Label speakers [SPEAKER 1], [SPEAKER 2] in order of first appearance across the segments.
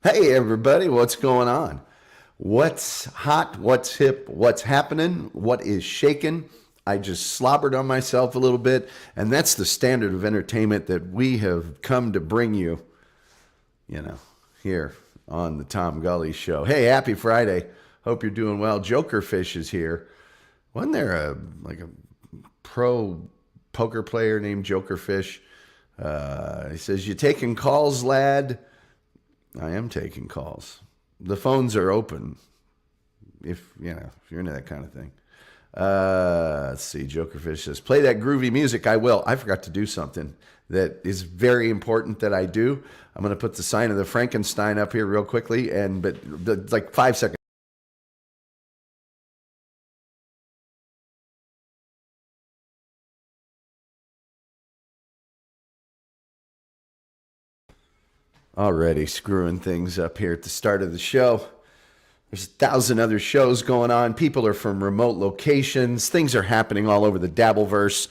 [SPEAKER 1] Hey, everybody, what's going on? What's hot? What's hip? What's happening? What is shaking? I just slobbered on myself a little bit, and that's the standard of entertainment that we have come to bring you, you know, here on the Tom Gully Show. Hey, happy Friday. Hope you're doing well. Jokerfish is here. Wasn't there a pro poker player named Jokerfish? He says, "You taking calls, lad?" I am taking calls. The phones are open if you're into that kind of thing. Let's see. Jokerfish says, "Play that groovy music." I will. I forgot to do something that is very important that I do. I'm going to put the sign of the Frankenstein up here real quickly, but like 5 seconds. Already screwing things up here at the start of the show. There's 1,000 other shows going on. People are from remote locations. Things are happening all over the Dabbleverse.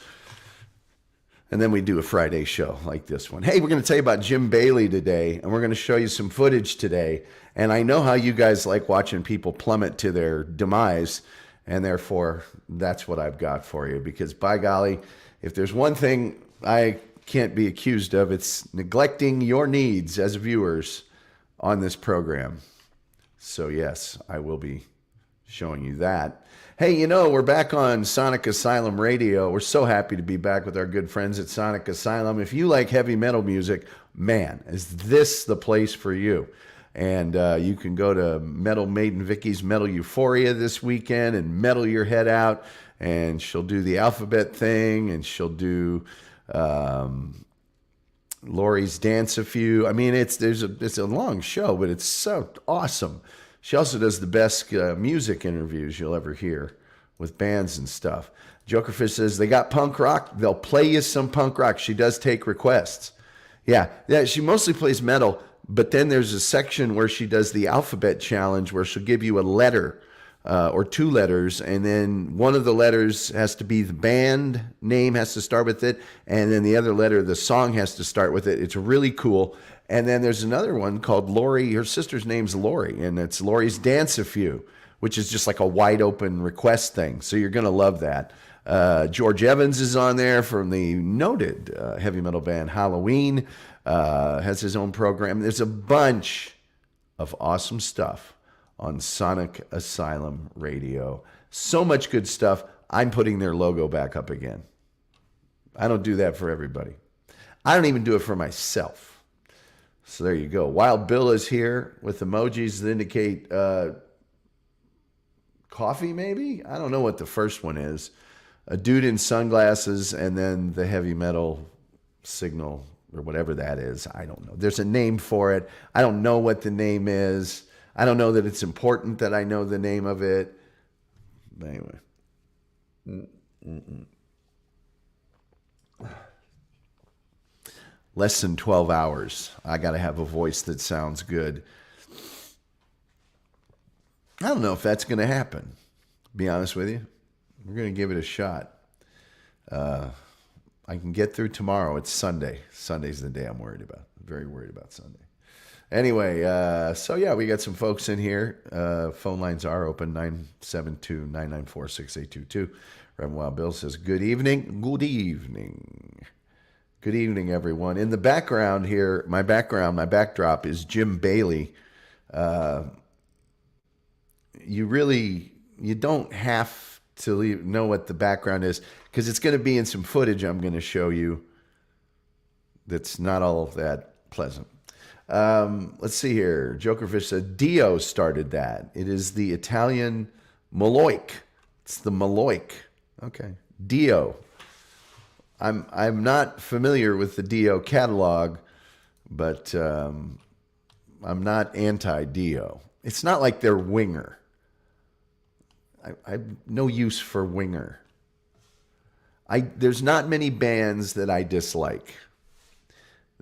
[SPEAKER 1] And then we do a Friday show like this one. Hey, we're going to tell you about Jim Bailey today, and we're going to show you some footage today. And I know how you guys like watching people plummet to their demise, and therefore that's what I've got for you. Because by golly, if there's one thing I can't be accused of, it's neglecting your needs as viewers on this program. So yes, I will be showing you that. Hey, we're back on Sonic Asylum Radio. We're so happy to be back with our good friends at Sonic Asylum. If you like heavy metal music, man, is this the place for you? And you can go to Metal Maiden Vicky's Metal Euphoria this weekend and metal your head out. And she'll do the alphabet thing, and she'll do Lori's Dance a Few. I mean, it's a long show, but it's so awesome. She also does the best music interviews you'll ever hear with bands and stuff. Jokerfish says they got punk rock. They'll play you some punk rock. She does take requests. Yeah. She mostly plays metal, but then there's a section where she does the alphabet challenge where she'll give you a letter or two letters, and then one of the letters has to be the band name has to start with it, and then the other letter, the song has to start with it. It's really cool. And then there's another one called Lori. Her sister's name's Lori, and it's Lori's Dance a Few, which is just like a wide open request thing. So you're going to love that. George Evans is on there from the noted heavy metal band Halloween, has his own program. There's a bunch of awesome stuff on Sonic Asylum Radio. So much good stuff. I'm putting their logo back up again. I don't do that for everybody. I don't even do it for myself. So there you go. Wild Bill is here with emojis that indicate coffee, maybe? I don't know what the first one is. A dude in sunglasses, and then the heavy metal signal or whatever that is. I don't know. There's a name for it. I don't know what the name is. I don't know that it's important that I know the name of it. But anyway. Less than 12 hours. I got to have a voice that sounds good. I don't know if that's going to happen. To be honest with you. We're going to give it a shot. I can get through tomorrow. It's Sunday. Sunday's the day I'm worried about. I'm very worried about Sunday. Anyway, so yeah, we got some folks in here. Phone lines are open, 972-994-6822. Reverend Wild Bill says, good evening. Good evening. Good evening, everyone. In the background here, my backdrop is Jim Bailey. You don't have to know what the background is because it's going to be in some footage I'm going to show you that's not all that pleasant. Let's see here. Jokerfish said Dio started that. It is the Italian Maloik. It's the Maloik. Okay. Dio. I'm not familiar with the Dio catalog, but I'm not anti-Dio. It's not like they're Winger. I've no use for Winger. There's not many bands that I dislike.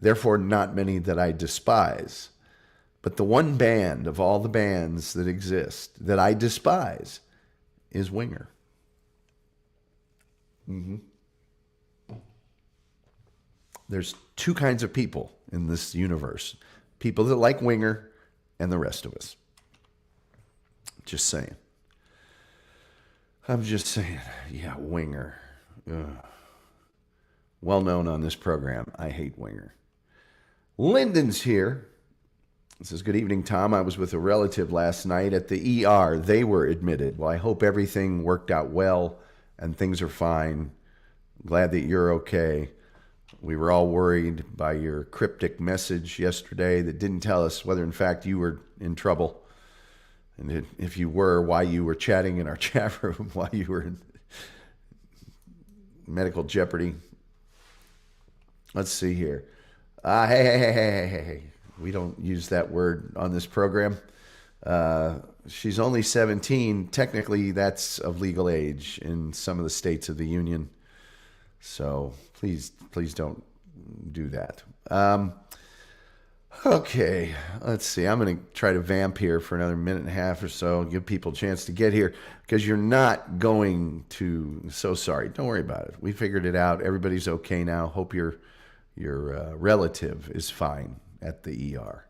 [SPEAKER 1] Therefore, not many that I despise. But the one band of all the bands that exist that I despise is Winger. Mm-hmm. There's two kinds of people in this universe. People that like Winger and the rest of us. Just saying. I'm just saying. Yeah, Winger. Ugh. Well known on this program. I hate Winger. Lyndon's here. It says, good evening, Tom. I was with a relative last night at the ER. They were admitted. Well, I hope everything worked out well and things are fine. Glad that you're okay. We were all worried by your cryptic message yesterday that didn't tell us whether, in fact, you were in trouble. And if you were, why you were chatting in our chat room, why you were in medical jeopardy. Let's see here. Hey. We don't use that word on this program. She's only 17. Technically, that's of legal age in some of the states of the union. So please don't do that. Okay, let's see. I'm going to try to vamp here for another minute and a half or so, give people a chance to get here, because you're not going to. So sorry. Don't worry about it. We figured it out. Everybody's okay now. Hope your relative is fine at the ER.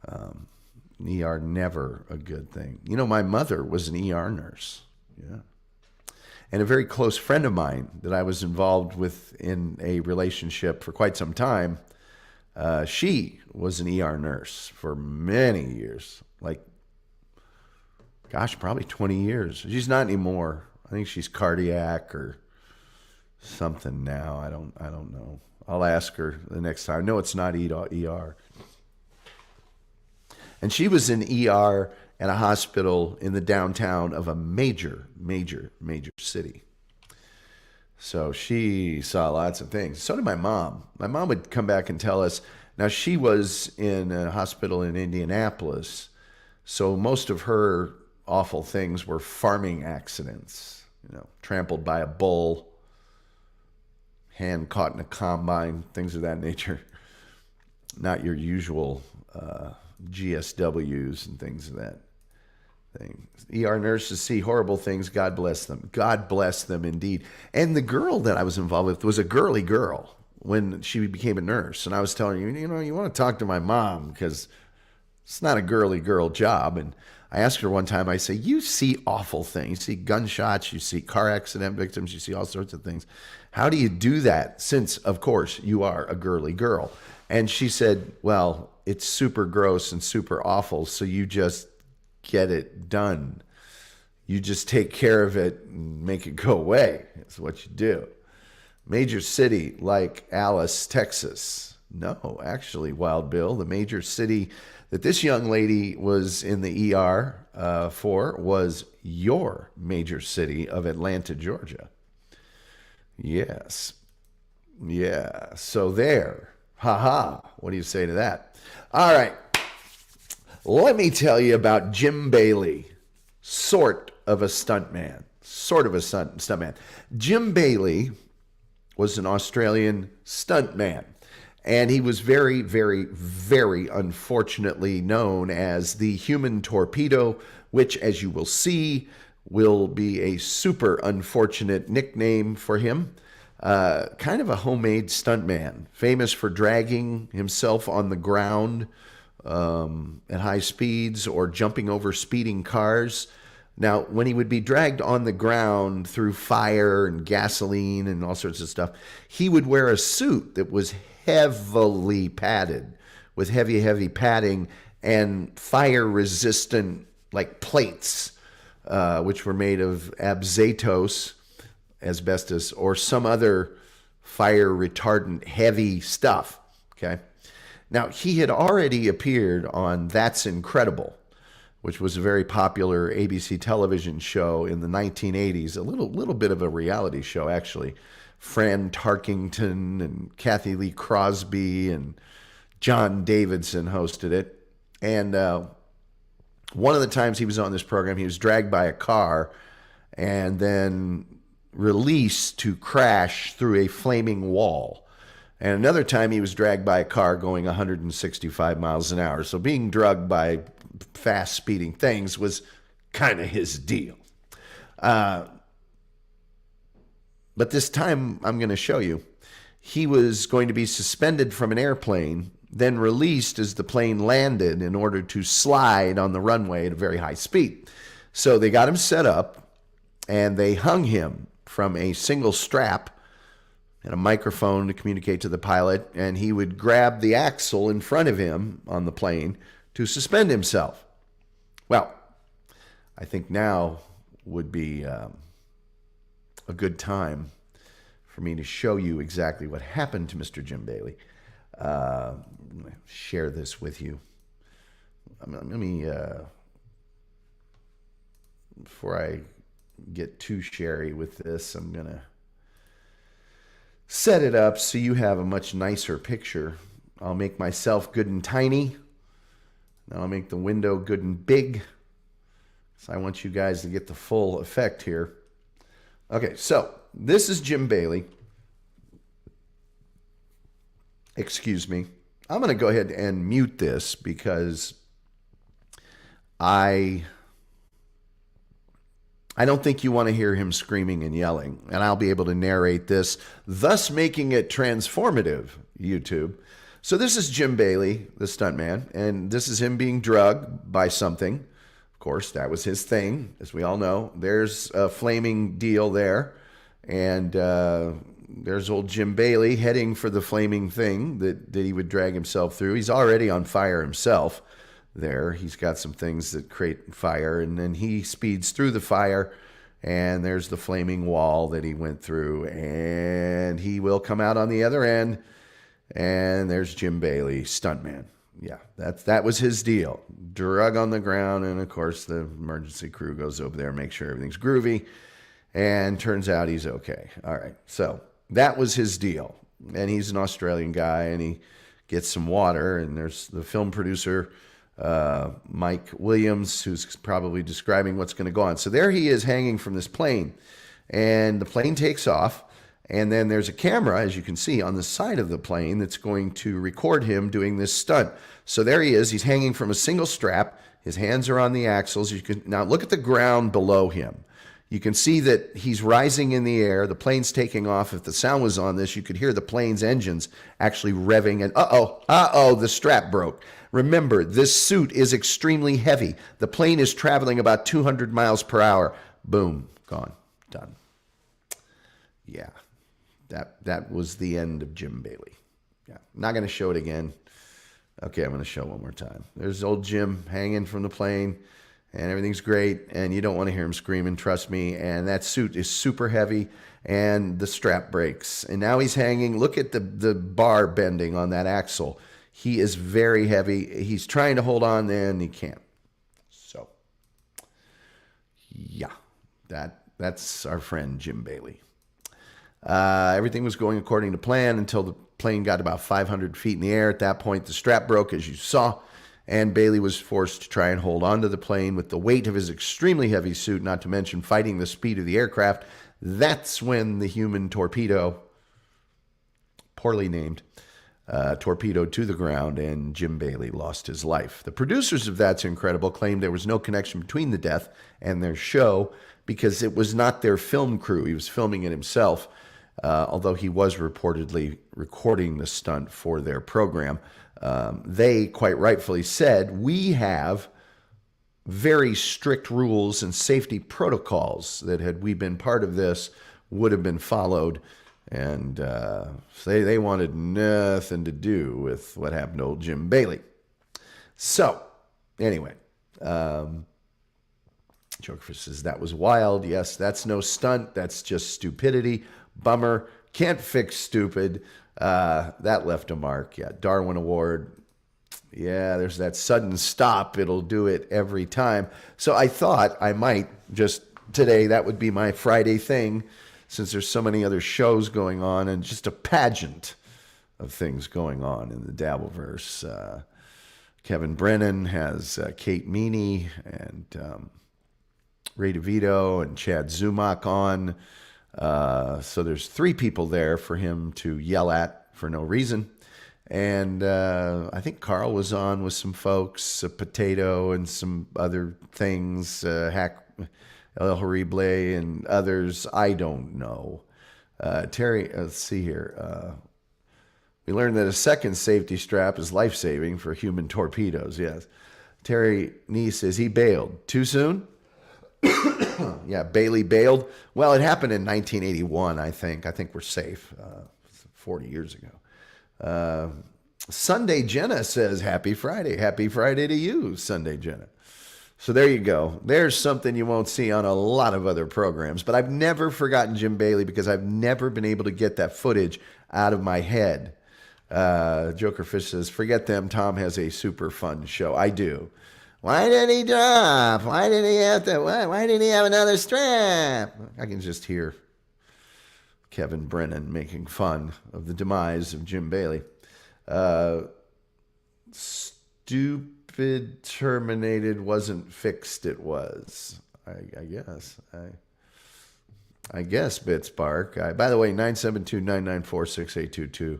[SPEAKER 1] ER, never a good thing. You know, my mother was an ER nurse. Yeah. And a very close friend of mine that I was involved with in a relationship for quite some time, she was an ER nurse for many years. Like, gosh, probably 20 years. She's not anymore. I think she's cardiac or something now. I don't know. I'll ask her the next time. No, it's not ER. And she was in ER at a hospital in the downtown of a major city. So she saw lots of things. So did my mom. My mom would come back and tell us. Now, she was in a hospital in Indianapolis, so most of her awful things were farming accidents. You know, trampled by a bull, hand caught in a combine, things of that nature. Not your usual GSWs and things of that thing. ER nurses see horrible things. God bless them. God bless them indeed. And the girl that I was involved with was a girly girl when she became a nurse. And I was telling her, you want to talk to my mom because it's not a girly girl job. And I asked her one time, I say, you see awful things. You see gunshots, you see car accident victims, you see all sorts of things. How do you do that since, of course, you are a girly girl? And she said, well, it's super gross and super awful, so you just get it done. You just take care of it and make it go away. That's what you do. Major city like Alice, Texas. No, actually, Wild Bill, the major city that this young lady was in the ER for was your major city of Atlanta, Georgia. Yes. Yeah. So there. Ha. What do you say to that? All right. Let me tell you about Jim Bailey, sort of a stuntman. Jim Bailey was an Australian stuntman, and he was very, very, very unfortunately known as the human torpedo, which, as you will see, will be a super unfortunate nickname for him. Kind of a homemade stuntman, famous for dragging himself on the ground at high speeds or jumping over speeding cars. Now, when he would be dragged on the ground through fire and gasoline and all sorts of stuff, he would wear a suit that was heavily padded with heavy padding and fire-resistant like plates, which were made of asbestos, or some other fire-retardant heavy stuff. Okay. Now, he had already appeared on That's Incredible, which was a very popular ABC television show in the 1980s, a little bit of a reality show, actually. Fran Tarkington and Kathy Lee Crosby and John Davidson hosted it. And one of the times he was on this program, he was dragged by a car and then released to crash through a flaming wall. And another time he was dragged by a car going 165 miles an hour. So being drugged by fast speeding things was kind of his deal. But this time I'm going to show you, he was going to be suspended from an airplane then released as the plane landed in order to slide on the runway at a very high speed. So they got him set up, and they hung him from a single strap and a microphone to communicate to the pilot, and he would grab the axle in front of him on the plane to suspend himself. Well, I think now would be a good time for me to show you exactly what happened to Mr. Jim Bailey. Share this with you. Let me before I get too sherry with this, I'm going to set it up so you have a much nicer picture. I'll make myself good and tiny. Then I'll make the window good and big. So I want you guys to get the full effect here. Okay, so this is Jim Bailey. Excuse me. I'm going to go ahead and mute this because I don't think you want to hear him screaming and yelling, and I'll be able to narrate this, thus making it transformative, YouTube. So this is Jim Bailey, the stuntman, and this is him being drugged by something. Of course, that was his thing, as we all know. There's a flaming deal there, and there's old Jim Bailey heading for the flaming thing that he would drag himself through. He's already on fire himself there. He's got some things that create fire, and then he speeds through the fire, and there's the flaming wall that he went through, and he will come out on the other end, and there's Jim Bailey, stuntman. Yeah, that was his deal. Drug on the ground, and of course the emergency crew goes over there, make sure everything's groovy, and turns out he's okay. All right, so that was his deal, and he's an Australian guy, and he gets some water, and there's the film producer, Mike Williams, who's probably describing what's going to go on. So there he is hanging from this plane, and the plane takes off, and then there's a camera, as you can see, on the side of the plane that's going to record him doing this stunt. So there he is. He's hanging from a single strap. His hands are on the axles. Now look at the ground below him. You can see that he's rising in the air. The plane's taking off. If the sound was on this, you could hear the plane's engines actually revving. And the strap broke. Remember, this suit is extremely heavy. The plane is traveling about 200 miles per hour. Boom, gone, done. Yeah, that was the end of Jim Bailey. Yeah, I'm not going to show it again. Okay, I'm going to show it one more time. There's old Jim hanging from the plane, and everything's great, and you don't want to hear him screaming, trust me, and that suit is super heavy, and the strap breaks. And now he's hanging. Look at the bar bending on that axle. He is very heavy. He's trying to hold on, and he can't. So, yeah, that's our friend Jim Bailey. Everything was going according to plan until the plane got about 500 feet in the air. At that point, the strap broke, as you saw, and Bailey was forced to try and hold onto the plane with the weight of his extremely heavy suit, not to mention fighting the speed of the aircraft. That's when the human torpedo, poorly named, torpedoed to the ground, and Jim Bailey lost his life. The producers of That's Incredible claimed there was no connection between the death and their show because it was not their film crew. He was filming it himself, although he was reportedly recording the stunt for their program. They quite rightfully said, we have very strict rules and safety protocols that, had we been part of this, would have been followed. And they wanted nothing to do with what happened to old Jim Bailey. So, anyway, Joker says, that was wild. Yes, that's no stunt. That's just stupidity. Bummer. Can't fix stupid. That left a mark. Yeah, Darwin Award. Yeah, there's that sudden stop. It'll do it every time. So I thought I might just today, that would be my Friday thing, since there's so many other shows going on and just a pageant of things going on in the Dabbleverse. Kevin Brennan has Kate Meany and Ray DeVito and Chad Zumock on. So there's 3 people there for him to yell at for no reason. And I think Carl was on with some folks, Potato and some other things, Hack El Horrible and others. I don't know. Terry, let's see here. We learned that a second safety strap is life-saving for human torpedoes, yes. Terry Nee says he bailed. Too soon? Yeah, Bailey bailed. Well, it happened in 1981, I think. I think we're safe. 40 years ago. Sunday Jenna says, happy Friday. Happy Friday to you, Sunday Jenna. So there you go. There's something you won't see on a lot of other programs. But I've never forgotten Jim Bailey because I've never been able to get that footage out of my head. Joker Fish says, forget them. Tom has a super fun show. I do. Why did he drop? Why did he have to? Why did he have another strap? I can just hear Kevin Brennan making fun of the demise of Jim Bailey. Stupid terminated wasn't fixed. It was. I guess. I guess Bitspark. By the way, 972-994-6822.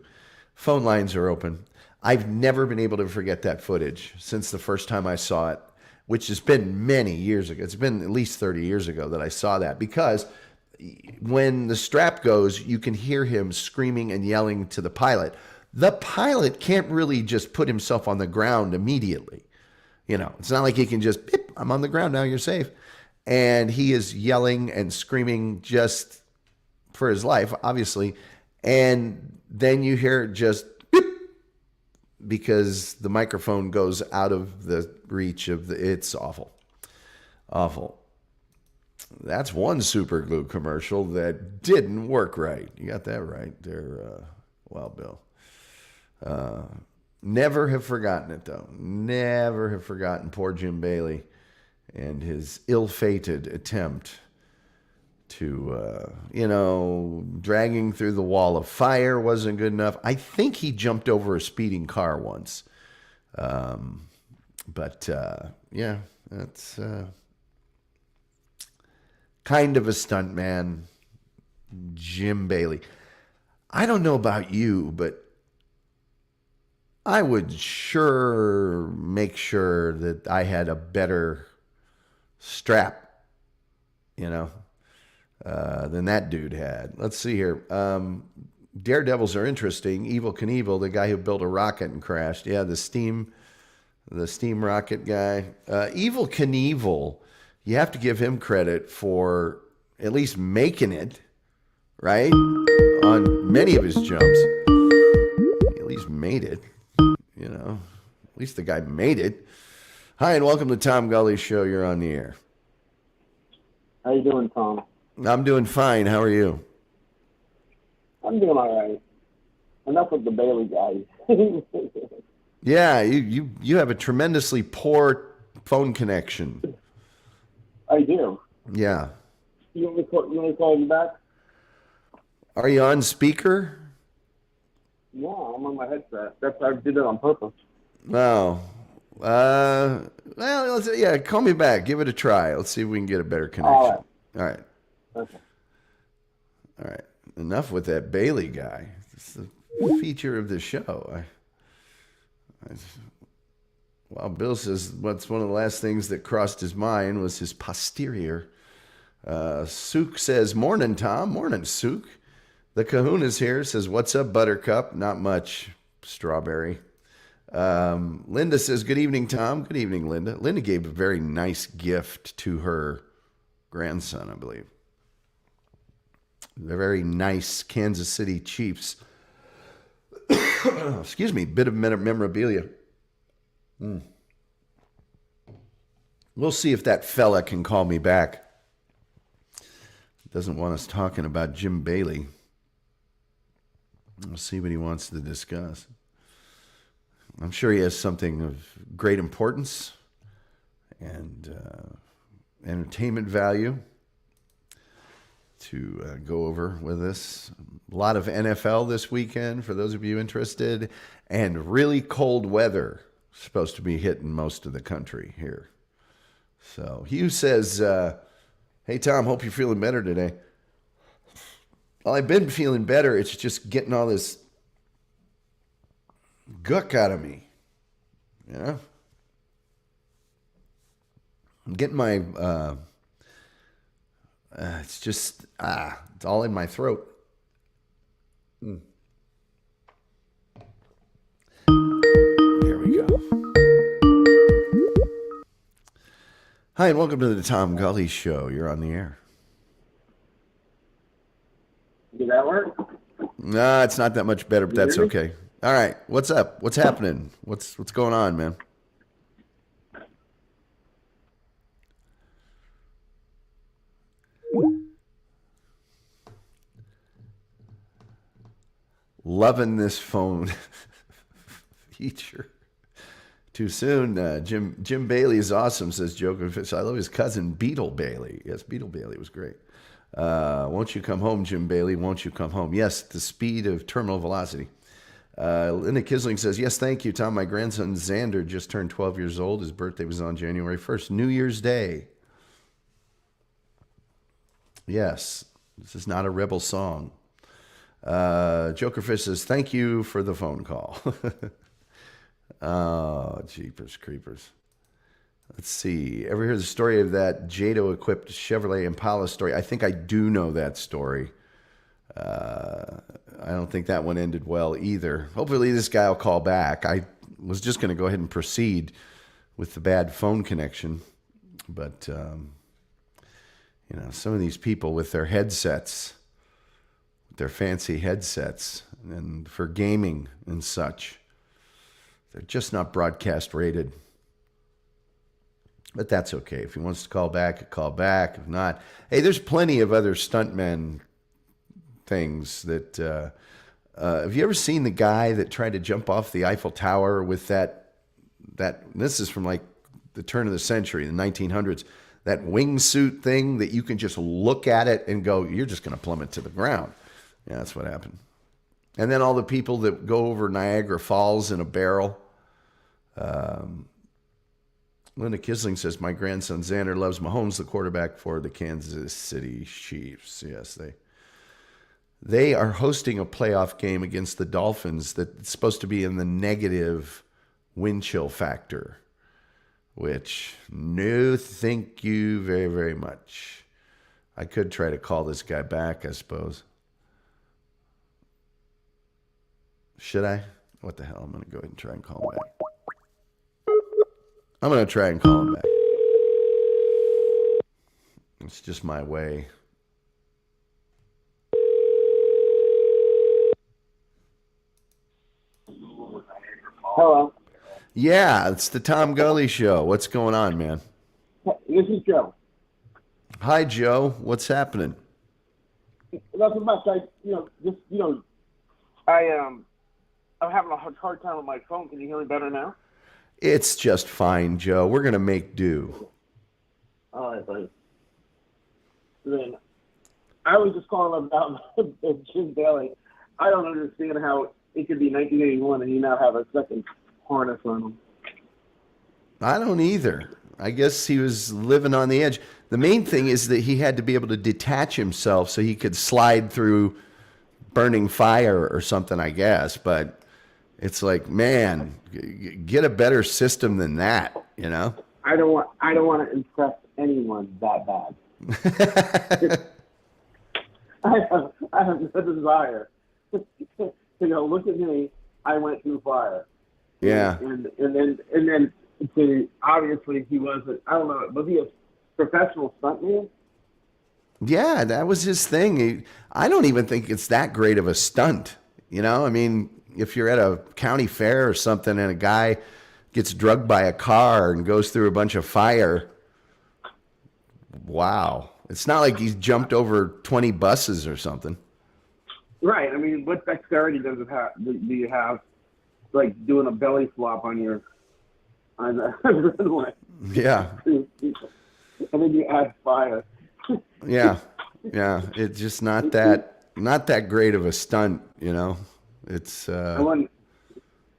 [SPEAKER 1] Phone lines are open. I've never been able to forget that footage since the first time I saw it, which has been many years ago. It's been at least 30 years ago that I saw that, because when the strap goes, you can hear him screaming and yelling to the pilot. The pilot can't really just put himself on the ground immediately. You know, it's not like he can just, beep, I'm on the ground now, you're safe. And he is yelling and screaming just for his life, obviously. And then you hear just beep, because the microphone goes out of the reach of it's awful. Awful. That's one super glue commercial that didn't work right. You got that right there, Wild Bill. Never have forgotten it, though. Never have forgotten poor Jim Bailey and his ill-fated attempt to, dragging through the wall of fire wasn't good enough. I think he jumped over a speeding car once. Yeah, that's kind of a stuntman, Jim Bailey. I don't know about you, but I would sure make sure that I had a better strap, than that dude had. Let's see here. Daredevils are interesting. Evel Knievel, the guy who built a rocket and crashed. Yeah, the steam rocket guy. Evel Knievel, you have to give him credit for at least making it, right? On many of his jumps. He at least made it, At least the guy made it. Hi, and welcome to Tom Gully's show. You're on the air.
[SPEAKER 2] How you doing, Tom?
[SPEAKER 1] I'm doing fine. How are you?
[SPEAKER 2] I'm doing all right. Enough with the Bailey guys.
[SPEAKER 1] Yeah, you have a tremendously poor phone connection.
[SPEAKER 2] I do.
[SPEAKER 1] Yeah.
[SPEAKER 2] You want me to call you back?
[SPEAKER 1] Are you on speaker?
[SPEAKER 2] No, I'm on my headset. I did it on purpose.
[SPEAKER 1] Oh. Call me back. Give it a try. Let's see if we can get a better connection. All right.
[SPEAKER 2] Okay.
[SPEAKER 1] All right. Enough with that Bailey guy. It's the feature of the show. Bill says what's one of the last things that crossed his mind was his posterior. Sook says, morning, Tom. Morning, Sook. The Kahuna's here. Says, what's up, Buttercup? Not much, Strawberry. Linda says, good evening, Tom. Good evening, Linda. Linda gave a very nice gift to her grandson, I believe. The very nice Kansas City Chiefs. Excuse me, bit of memorabilia. We'll see if that fella can call me back. Doesn't want us talking about Jim Bailey. We'll see what he wants to discuss. I'm sure he has something of great importance and entertainment value to go over with us. A lot of NFL this weekend, for those of you interested, and really cold weather supposed to be hitting most of the country here. So Hugh says, hey, Tom, hope you're feeling better today. Well, I've been feeling better. It's just getting all this guck out of me. I'm getting my, it's all in my throat. Hi, and welcome to the Tom Gully Show. You're on the air.
[SPEAKER 2] Did that work?
[SPEAKER 1] Nah, it's not that much better, but
[SPEAKER 2] You
[SPEAKER 1] that's
[SPEAKER 2] hear me?
[SPEAKER 1] okay. All right, what's up? What's happening? What's going on, man? Loving this phone feature. Too soon. Jim Bailey is awesome, says Joker. I love his cousin Beetle Bailey. Yes, Beetle Bailey was great. Won't you come home, Jim Bailey? Won't you come home? Yes, the speed of terminal velocity. Linda Kisling says, yes, thank you, Tom. My grandson Xander just turned 12 years old. His birthday was on January 1st, New Year's Day. Yes, this is not a rebel song. Jokerfish says, thank you for the phone call. Oh, jeepers creepers. Let's see. Ever hear the story of that Jado-equipped Chevrolet Impala story? I think I do know that story. I don't think that one ended well either. Hopefully this guy will call back. I was just going to go ahead and proceed with the bad phone connection. But, some of these people with their headsets, their fancy headsets, and for gaming and such, they're just not broadcast rated. But that's okay. If he wants to call back, call back. If not, hey, there's plenty of other stuntmen things that... have you ever seen the guy that tried to jump off the Eiffel Tower with that? This is from like the turn of the century, the 1900s. That wingsuit thing that you can just look at it and go, you're just going to plummet to the ground. Yeah, that's what happened. And then all the people that go over Niagara Falls in a barrel. Linda Kisling says, my grandson Xander loves Mahomes, the quarterback for the Kansas City Chiefs. Yes, they are hosting a playoff game against the Dolphins that's supposed to be in the negative wind chill factor, which no thank you very, very much. I could try to call this guy back, I suppose. Should I? What the hell? I'm going to go ahead and try and call him back. I'm going to try and call him back. It's just my way.
[SPEAKER 2] Hello.
[SPEAKER 1] Yeah, it's the Tom Gully Show. What's going on, man?
[SPEAKER 2] This is Joe.
[SPEAKER 1] Hi, Joe. What's happening?
[SPEAKER 2] Nothing much. I'm having a hard time with my phone. Can you hear me better now?
[SPEAKER 1] It's just fine, Joe. We're going to make do.
[SPEAKER 2] All right, buddy. Then I was just calling about Jim Bailey. I don't understand how it could be 1981 and you now have a second harness on him.
[SPEAKER 1] I don't either. I guess he was living on the edge. The main thing is that he had to be able to detach himself so he could slide through burning fire or something, I guess. But it's like, man, get a better system than that, you know?
[SPEAKER 2] I don't want to impress anyone that bad. I have no desire to look at me. I went through fire.
[SPEAKER 1] Yeah.
[SPEAKER 2] And then obviously he wasn't. I don't know. Was he a professional stuntman?
[SPEAKER 1] Yeah, that was his thing. I don't even think it's that great of a stunt. You know, I mean, if you're at a county fair or something and a guy gets drugged by a car and goes through a bunch of fire, wow. It's not like he's jumped over 20 buses or something.
[SPEAKER 2] Right. I mean, what dexterity do you have, like doing a belly flop on the runway?
[SPEAKER 1] Yeah.
[SPEAKER 2] And then you add fire.
[SPEAKER 1] Yeah. It's just not that great of a stunt, you know. It's
[SPEAKER 2] I want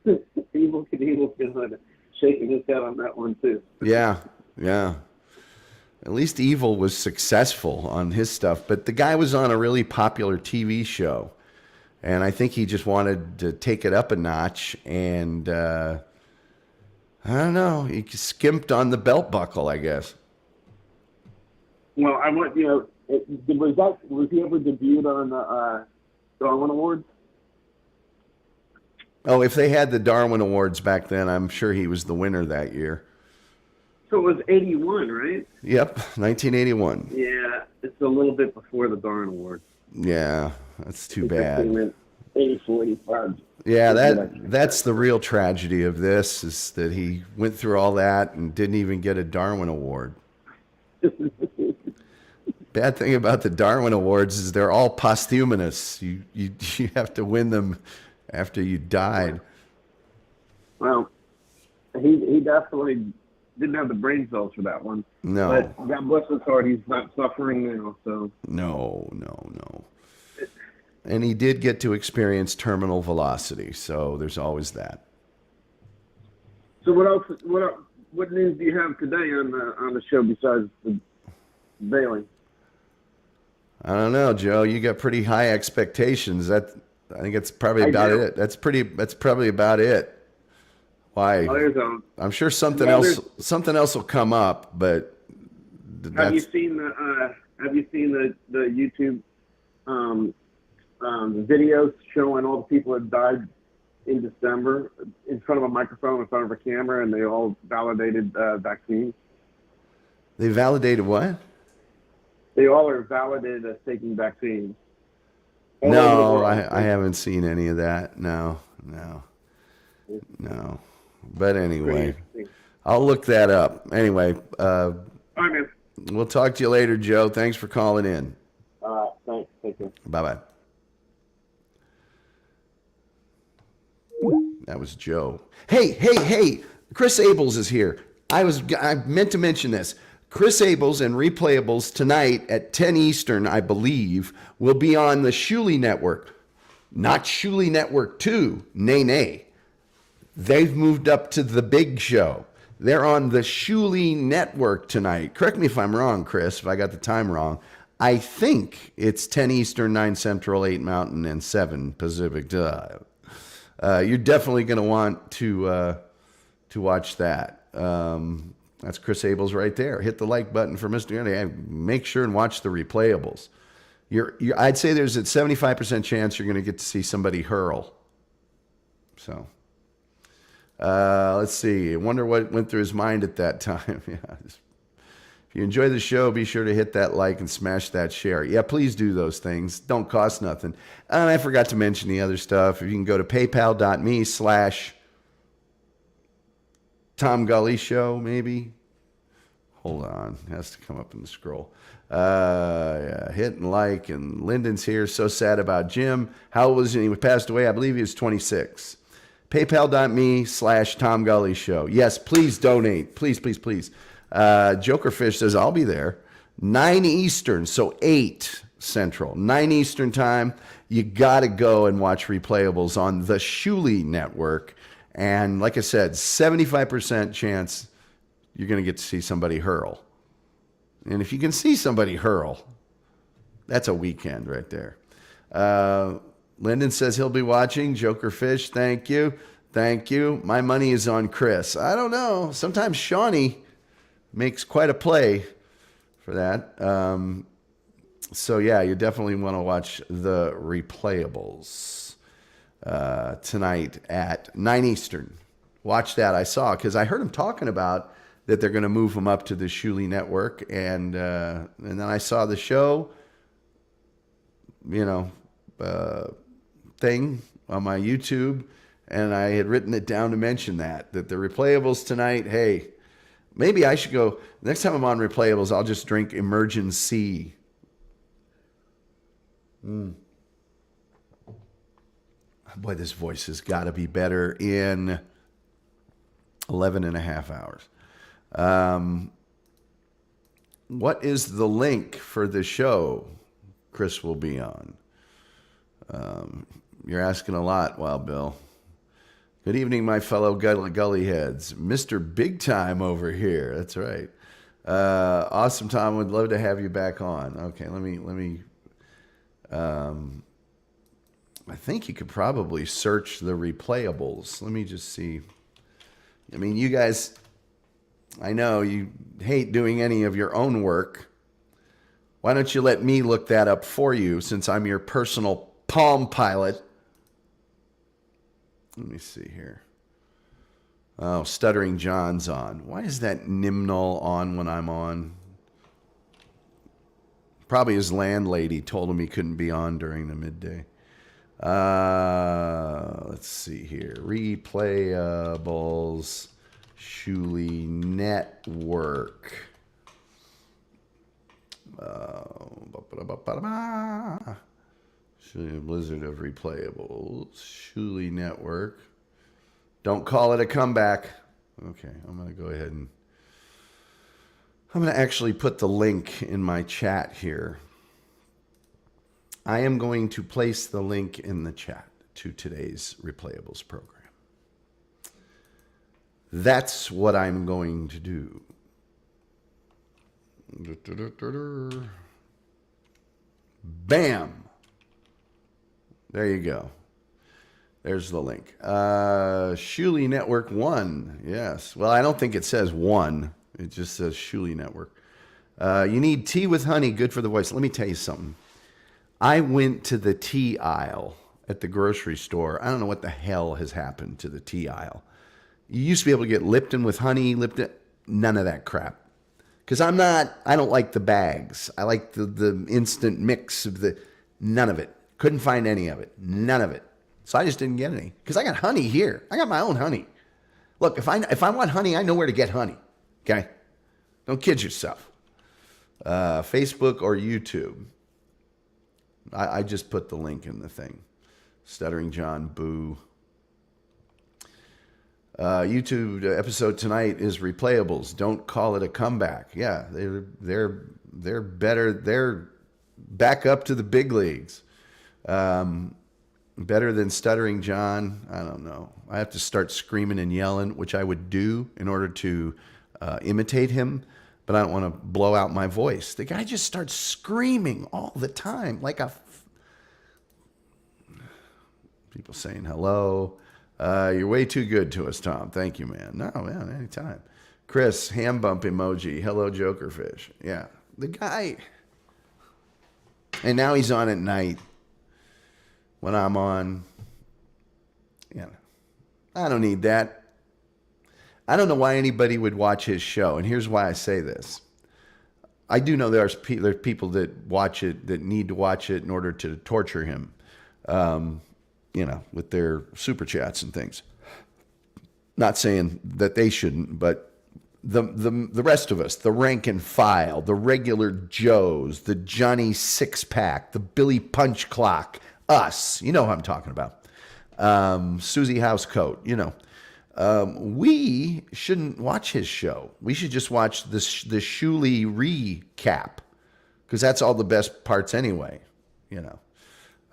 [SPEAKER 2] Evil Knievel shaking his head on that one too.
[SPEAKER 1] Yeah. At least Evil was successful on his stuff, but the guy was on a really popular TV show, and I think he just wanted to take it up a notch, and I don't know, he skimped on the belt buckle, I guess.
[SPEAKER 2] Well, I want was he ever debuted on the Darwin Awards?
[SPEAKER 1] Oh, if they had the Darwin Awards back then, I'm sure he was the winner that year.
[SPEAKER 2] So it was 81, right?
[SPEAKER 1] Yep, 1981.
[SPEAKER 2] Yeah, it's a little bit before the Darn Award.
[SPEAKER 1] Yeah, that's too
[SPEAKER 2] It came
[SPEAKER 1] bad.
[SPEAKER 2] in 84, 85.
[SPEAKER 1] Yeah, that's the real tragedy of this is that he went through all that and didn't even get a Darwin Award. Bad thing about the Darwin Awards is they're all posthumous. You have to win them after you died.
[SPEAKER 2] Well, he definitely didn't have the brain cells for that one.
[SPEAKER 1] No.
[SPEAKER 2] But God bless his heart, he's not suffering now. So
[SPEAKER 1] No. And he did get to experience terminal velocity, so there's always that.
[SPEAKER 2] So what else? What news do you have today on the show besides the Bailey?
[SPEAKER 1] I don't know, Joe. You got pretty high expectations. I think it's probably about it. That's probably about it. Why?
[SPEAKER 2] Oh,
[SPEAKER 1] I'm sure something else will come up, but
[SPEAKER 2] have you seen the YouTube videos showing all the people that died in December in front of a microphone, in front of a camera, and they all validated vaccines?
[SPEAKER 1] They validated what?
[SPEAKER 2] They all are validated as taking vaccines.
[SPEAKER 1] No, I haven't seen any of that. No. But anyway, I'll look that up. Anyway,
[SPEAKER 2] all right, man.
[SPEAKER 1] We'll talk to you later, Joe. Thanks for calling in.
[SPEAKER 2] Thanks. Take care.
[SPEAKER 1] Bye-bye. That was Joe. Hey. Chris Abels is here. I meant to mention this. Chris Abels and Replayables tonight at 10 Eastern, I believe, will be on the Shuley Network. Not Shuley Network 2. Nay. They've moved up to the big show. They're on the Shuley Network tonight. Correct me if I'm wrong, Chris, if I got the time wrong. I think it's 10 Eastern, 9 Central, 8 Mountain, and 7 Pacific. You're definitely going to want to watch that. That's Chris Abels right there. Hit the like button for Mr. Gundy. Make sure and watch the Replayables. I'd say there's a 75% chance you're going to get to see somebody hurl. So, let's see. I wonder what went through his mind at that time. Yeah. If you enjoy the show, be sure to hit that like and smash that share. Yeah, please do those things. Don't cost nothing. And I forgot to mention the other stuff. If you can go to paypal.me/Tom Gully Show, maybe. Hold on. It has to come up in the scroll. Yeah, hit and like. And Lyndon's here. So sad about Jim. How old was he? He passed away. I believe he was 26. PayPal.me/Tom Gully Show. Yes, please donate. Please. Jokerfish says, I'll be there. 9 Eastern, so 8 Central. 9 Eastern time. You got to go and watch Replayables on the Shuley Network. And like I said, 75% chance you're going to get to see somebody hurl. And if you can see somebody hurl, that's a weekend right there. Lyndon says he'll be watching. Jokerfish, thank you. My money is on Chris. I don't know. Sometimes Shawnee makes quite a play for that. So, yeah, you definitely want to watch the Replayables tonight at 9 Eastern. Watch that. I saw, because I heard him talking about that they're going to move him up to the Shuley Network. And then I saw the show, thing on my YouTube, and I had written it down to mention that the Replayables tonight, hey, maybe I should go, next time I'm on Replayables, I'll just drink Emergency. Boy, this voice has got to be better in 11 and a half hours. What is the link for the show Chris will be on? You're asking a lot, Wild Bill. Good evening, my fellow gully heads. Mr. Big Time over here. That's right. Awesome, Tom. Would love to have you back on. Okay, let me. I think you could probably search the Replayables. Let me just see. I mean, you guys, I know you hate doing any of your own work. Why don't you let me look that up for you, since I'm your personal Palm Pilot? Let me see here. Oh, Stuttering John's on. Why is that Nimnol on when I'm on? Probably his landlady told him he couldn't be on during the midday. Let's see here. Replayables. Shuli Network. Shuli Blizzard of Replayables. Shuli Network. Don't call it a comeback. Okay, I'm going to go ahead and I'm going to actually put the link in my chat here. I am going to place the link in the chat to today's Replayables program. That's what I'm going to do. Bam! There you go. There's the link. Shuli Network 1. Yes. Well, I don't think it says 1. It just says Shuli Network. You need tea with honey, good for the voice. Let me tell you something. I went to the tea aisle at the grocery store. I don't know what the hell has happened to the tea aisle. You used to be able to get Lipton with honey, Lipton, none of that crap. Because I don't like the bags. I like the instant mix of none of it. Couldn't find any of it. None of it. So I just didn't get any. Because I got honey here. I got my own honey. Look, if I want honey, I know where to get honey. Okay? Don't kid yourself. Facebook or YouTube. I just put the link in the thing. Stuttering John, boo. YouTube episode tonight is Replayables. Don't call it a comeback. Yeah, they're better. They're back up to the big leagues. Better than Stuttering John. I don't know. I have to start screaming and yelling, which I would do in order to imitate him, but I don't want to blow out my voice. The guy just starts screaming all the time, like people saying hello. You're way too good to us, Tom. Thank you, man. No, man, anytime. Chris, hand bump emoji. Hello, Jokerfish. Yeah, the guy. And now he's on at night when I'm on. Yeah, I don't need that. I don't know why anybody would watch his show. And here's why I say this. I do know there's people that watch it, that need to watch it in order to torture him. With their super chats and things. Not saying that they shouldn't, but the rest of us, the rank and file, the regular Joes, the Johnny Six Pack, the Billy Punch Clock, us, you know who I'm talking about. Susie Housecoat, we shouldn't watch his show. We should just watch the Shuli recap, because that's all the best parts anyway,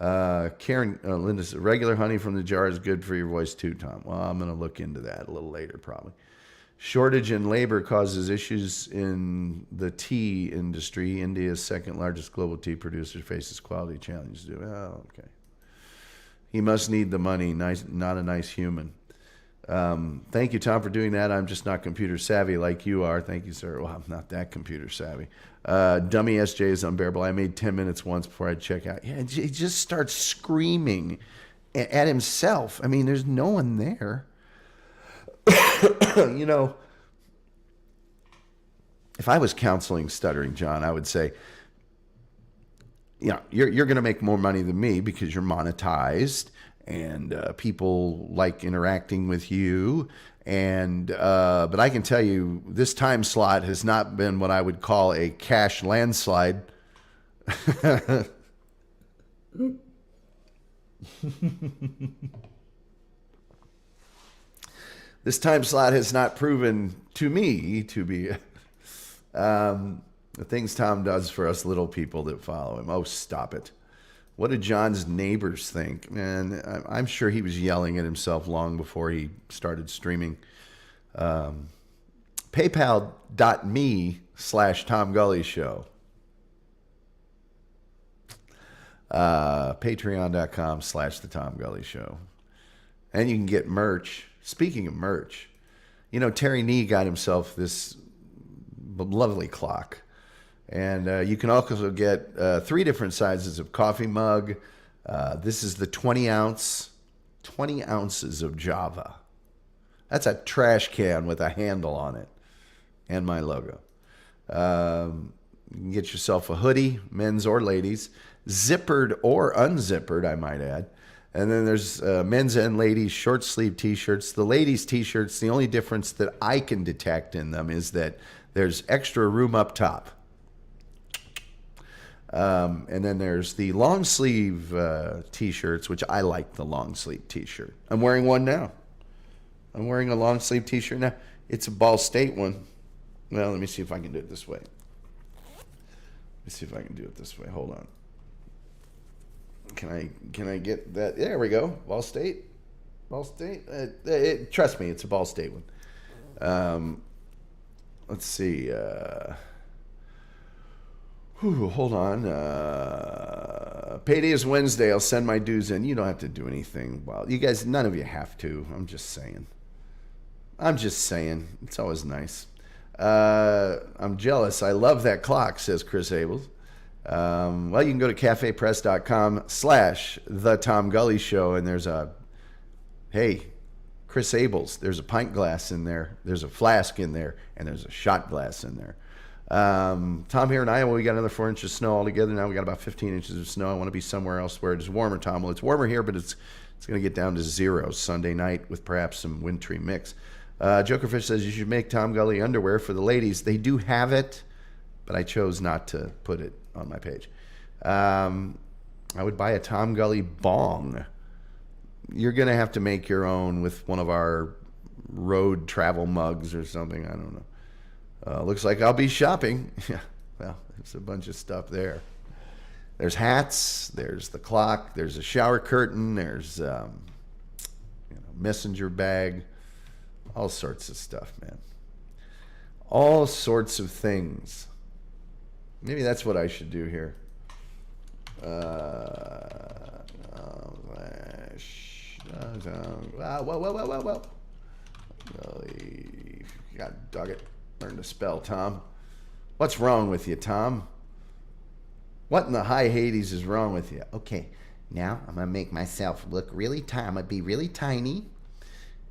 [SPEAKER 1] Karen, Linda says, regular honey from the jar is good for your voice too, Tom. Well, I'm going to look into that a little later, probably. Shortage in labor causes issues in the tea industry. India's second largest global tea producer faces quality challenges. Oh, okay. He must need the money. Nice, not a nice human. Thank you, Tom, for doing that. I'm just not computer savvy like you are. Thank you, sir. Well, I'm not that computer savvy. Dummy SJ is unbearable. I made 10 minutes once before I'd check out. Yeah, he just starts screaming at himself. I mean, there's no one there. If I was counseling Stuttering John, I would say, you're going to make more money than me because you're monetized. And people like interacting with you. But I can tell you, this time slot has not been what I would call a cash landslide. This time slot has not proven to me to be the things Tom does for us little people that follow him. Oh, stop it. What did John's neighbors think? Man, I'm sure he was yelling at himself long before he started streaming. PayPal.me/Tom Gully Show. Patreon.com/The Tom Gully Show. And you can get merch. Speaking of merch, Terry Nee got himself this lovely clock. And you can also get 3 different sizes of coffee mug. This is the 20 ounces of Java. That's a trash can with a handle on it and my logo. You can get yourself a hoodie, men's or ladies, zippered or unzippered, I might add. And then there's men's and ladies short sleeve t-shirts. The ladies t-shirts, the only difference that I can detect in them is that there's extra room up top. And then there's the long sleeve t-shirts, which I like the long sleeve t-shirt. I'm wearing one now. I'm wearing a long sleeve t-shirt now. It's a Ball State one. Well, let me see if I can do it this way. Hold on. Can I get that? There we go. Ball State. Trust me, it's a Ball State one. Let's see. Hold on. Payday is Wednesday. I'll send my dues in. You don't have to do anything. Well, you guys, none of you have to. I'm just saying. It's always nice. I'm jealous. I love that clock, says Chris Abels. Well, you can go to cafepress.com/The Tom Gully Show, and there's hey, Chris Abels, there's a pint glass in there, there's a flask in there, and there's a shot glass in there. Tom, here in Iowa, we got another 4 inches of snow altogether. Now we got about 15 inches of snow. I want to be somewhere else where it is warmer, Tom. Well, it's warmer here, but it's going to get down to 0 Sunday night with perhaps some wintry mix. Jokerfish says you should make Tom Gully underwear for the ladies. They do have it, but I chose not to put it on my page. I would buy a Tom Gully bong. You're going to have to make your own with one of our road travel mugs or something. I don't know. Looks like I'll be shopping. Yeah, well, there's a bunch of stuff there. There's hats. There's the clock. There's a shower curtain. There's messenger bag. All sorts of stuff, man. All sorts of things. Maybe that's what I should do here. Well. God dog it. Learn to spell, Tom. What's wrong with you, Tom? What in the high Hades is wrong with you? Okay, now I'm going to make myself look really tiny. I'm going to be really tiny,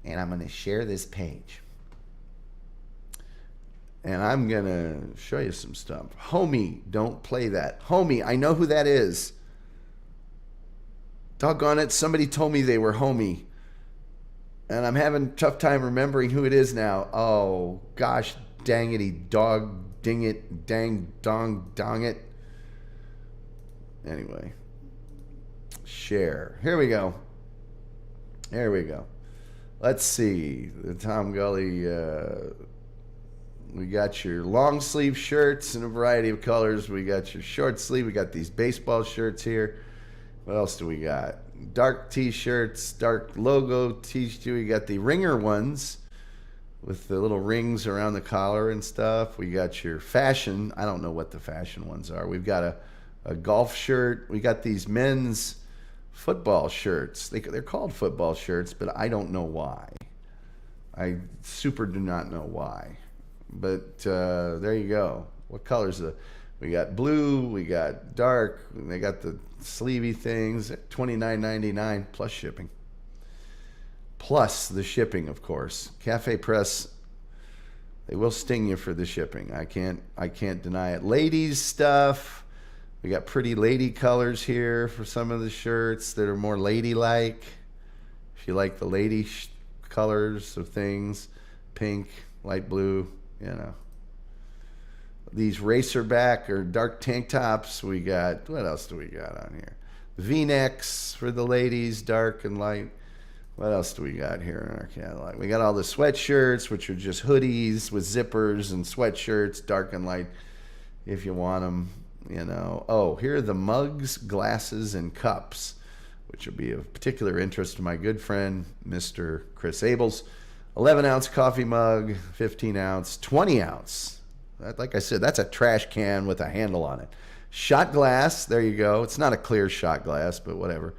[SPEAKER 1] and I'm going to share this page. And I'm going to show you some stuff. Homie, don't play that. Homie, I know who that is. Doggone it, somebody told me they were homie. And I'm having a tough time remembering who it is now. Oh, gosh, dangity dog, ding it, dang, dong it. Anyway, share. Here we go. Let's see. The Tom Gully, we got your long sleeve shirts in a variety of colors. We got your short sleeve. We got these baseball shirts here. What else do we got? Dark t-shirts, dark logo t-shirts. We got the ringer ones with the little rings around the collar and stuff. We got your fashion. I don't know what the fashion ones are. We've got a golf shirt. We got these men's football shirts. They're called football shirts, but I don't know why. I super do not know why. But there you go. What colors? We got blue. We got dark. They got the sleevey things. $29.99 plus shipping. Plus the shipping, of course. Cafe Press. They will sting you for the shipping. I can't deny it. Ladies stuff. We got pretty lady colors here for some of the shirts that are more ladylike. If you like the lady colors of things, pink, light blue, These racerback or dark tank tops. We got, what else do we got on here? V-necks for the ladies, dark and light. What else do we got here in our catalog? We got all the sweatshirts, which are just hoodies with zippers, and sweatshirts, dark and light, if you want them. Oh, here are the mugs, glasses, and cups, which will be of particular interest to my good friend, Mr. Chris Abels. 11-ounce coffee mug, 15-ounce, 20-ounce. Like I said, that's a trash can with a handle on it. Shot glass, there you go. It's not a clear shot glass, but whatever.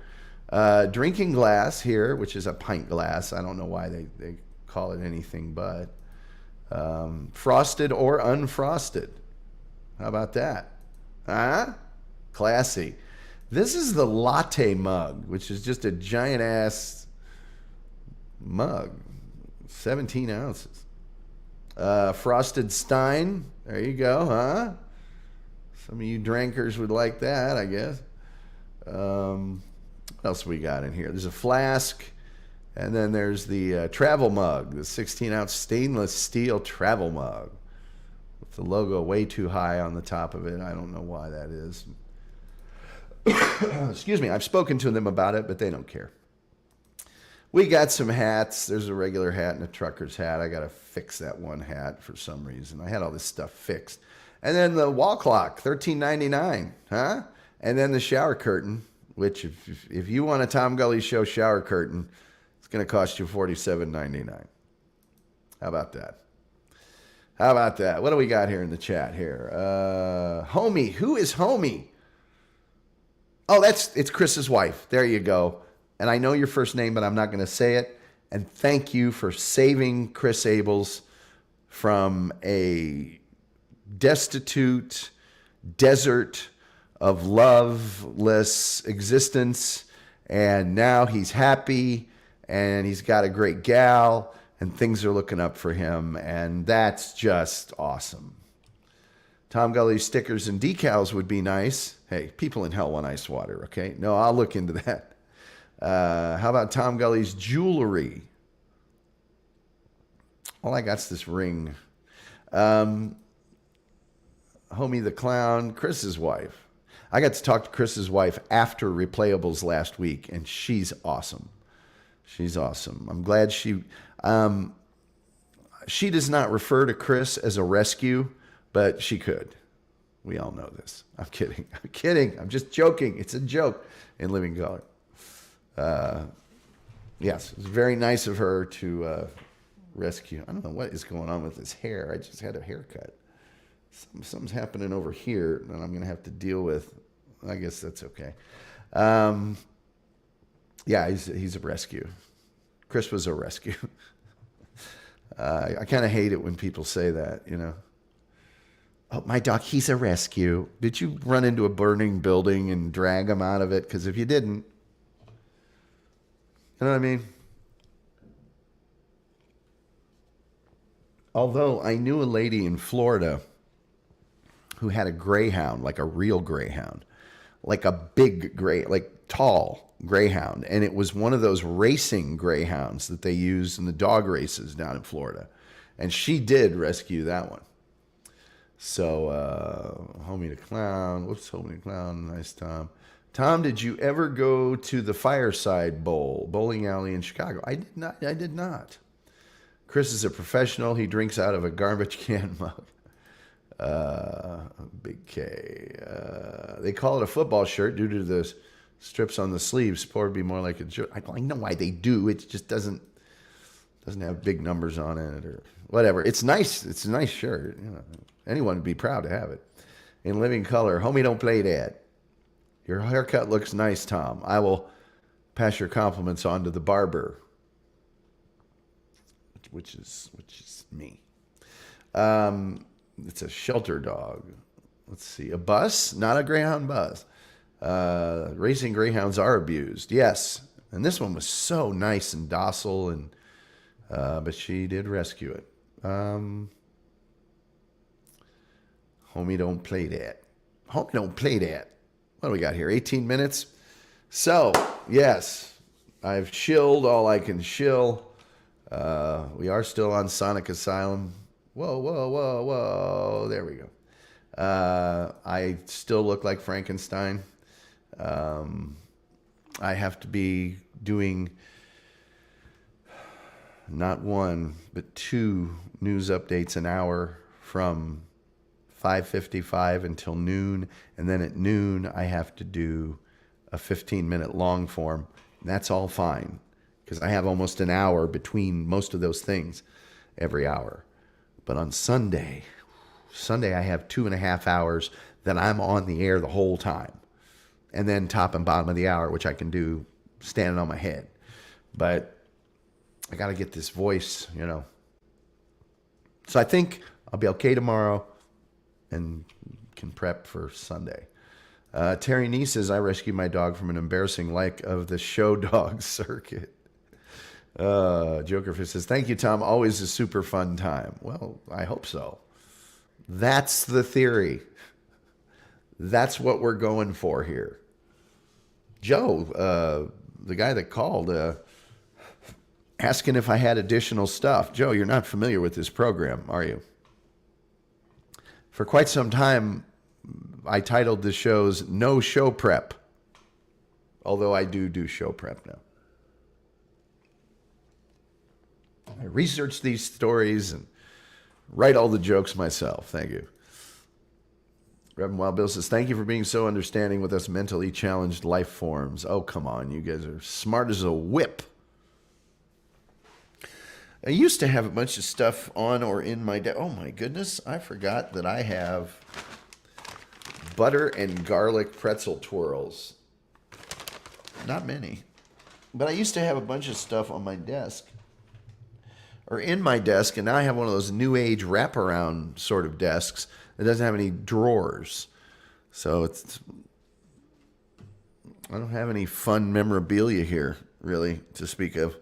[SPEAKER 1] Drinking glass here, which is a pint glass. I don't know why they call it anything but. Frosted or unfrosted. How about that? Huh? Classy. This is the latte mug, which is just a giant ass mug. 17 ounces. Frosted Stein. There you go, huh? Some of you drinkers would like that, I guess. What else we got in here? There's a flask, and then there's the travel mug, the 16-ounce stainless steel travel mug with the logo way too high on the top of it. I don't know why that is. Excuse me. I've spoken to them about it, but they don't care. We got some hats. There's a regular hat and a trucker's hat. I got to fix that one hat for some reason. I had all this stuff fixed. And then the wall clock, $13.99, huh? And then the shower curtain, which if you want a Tom Gully Show shower curtain, it's going to cost you $47.99. How about that? How about that? What do we got here in the chat here? Homie. Who is Homie? Oh, it's Chris's wife. There you go. And I know your first name, but I'm not going to say it. And thank you for saving Chris Abels from a destitute desert of loveless existence. And now he's happy and he's got a great gal and things are looking up for him. And that's just awesome. Tom Gully stickers and decals would be nice. Hey, people in hell want ice water, okay? No, I'll look into that. How about Tom Gully's jewelry? All I got's this ring. Homie the Clown, Chris's wife. I got to talk to Chris's wife after Replayables last week, and she's awesome. She's awesome. I'm glad she does not refer to Chris as a rescue, but she could. We all know this. I'm kidding. I'm kidding. I'm just joking. It's a joke in living color. Yes, it was very nice of her to rescue. I don't know what is going on with his hair. I just had a haircut. Something's happening over here that I'm going to have to deal with. I guess that's okay. Yeah, he's a rescue. Chris was a rescue. I kind of hate it when people say that, you know. Oh, my dog, he's a rescue. Did you run into a burning building and drag him out of it? Because if you didn't, you know what I mean? Although I knew a lady in Florida who had a greyhound, like a real greyhound, like a big like tall greyhound. And it was one of those racing greyhounds that they use in the dog races down in Florida. And she did rescue that one. So, Homie the Clown. Whoops, Homie the Clown. Nice, Tom. Tom, did you ever go to the Fireside Bowl, bowling alley in Chicago? I did not. I did not. Chris is a professional. He drinks out of a garbage can mug. Big K. They call it a football shirt due to the strips on the sleeves. Sport would be more like a shirt. I know why they do. It just doesn't have big numbers on it or whatever. It's nice. It's a nice shirt. You know, anyone would be proud to have it. In living color. Homie, don't play that. Your haircut looks nice, Tom. I will pass your compliments on to the barber, which is me. It's a shelter dog. Let's see. A bus, not a greyhound bus. Racing greyhounds are abused. Yes. And this one was so nice and docile, and but she did rescue it. Homie, don't play that. Homie, don't play that. What do we got here? 18 minutes. So, yes, I've shilled all I can shill. We are still on Sonic Asylum. Whoa, whoa, whoa, whoa. There we go. I still look like Frankenstein. I have to be doing not one, but 2 news updates an hour from 5:55 until noon. And then at noon, I have to do a 15-minute long form. And that's all fine because I have almost an hour between most of those things every hour. But on Sunday I have 2.5 hours that I'm on the air the whole time. And then top and bottom of the hour, which I can do standing on my head. But I got to get this voice, you know. So I think I'll be okay tomorrow and can prep for Sunday. Terry Nee says, I rescued my dog from an embarrassing like of the show dog circuit. Jokerfish says, thank you, Tom. Always a super fun time. Well, I hope so. That's the theory. That's what we're going for here. Joe, the guy that called, asking if I had additional stuff. Joe, you're not familiar with this program, are you? For quite some time, I titled the shows No Show Prep. Although I do show prep now. I research these stories and write all the jokes myself. Thank you. Reverend Wild Bill says, thank you for being so understanding with us mentally challenged life forms. Oh, come on. You guys are smart as a whip. I used to have a bunch of stuff on or in my desk. Oh, my goodness. I forgot that I have butter and garlic pretzel twirls. Not many. But I used to have a bunch of stuff on my desk. Or in my desk, and now I have one of those new age wraparound sort of desks that doesn't have any drawers. So I don't have any fun memorabilia here, really, to speak of.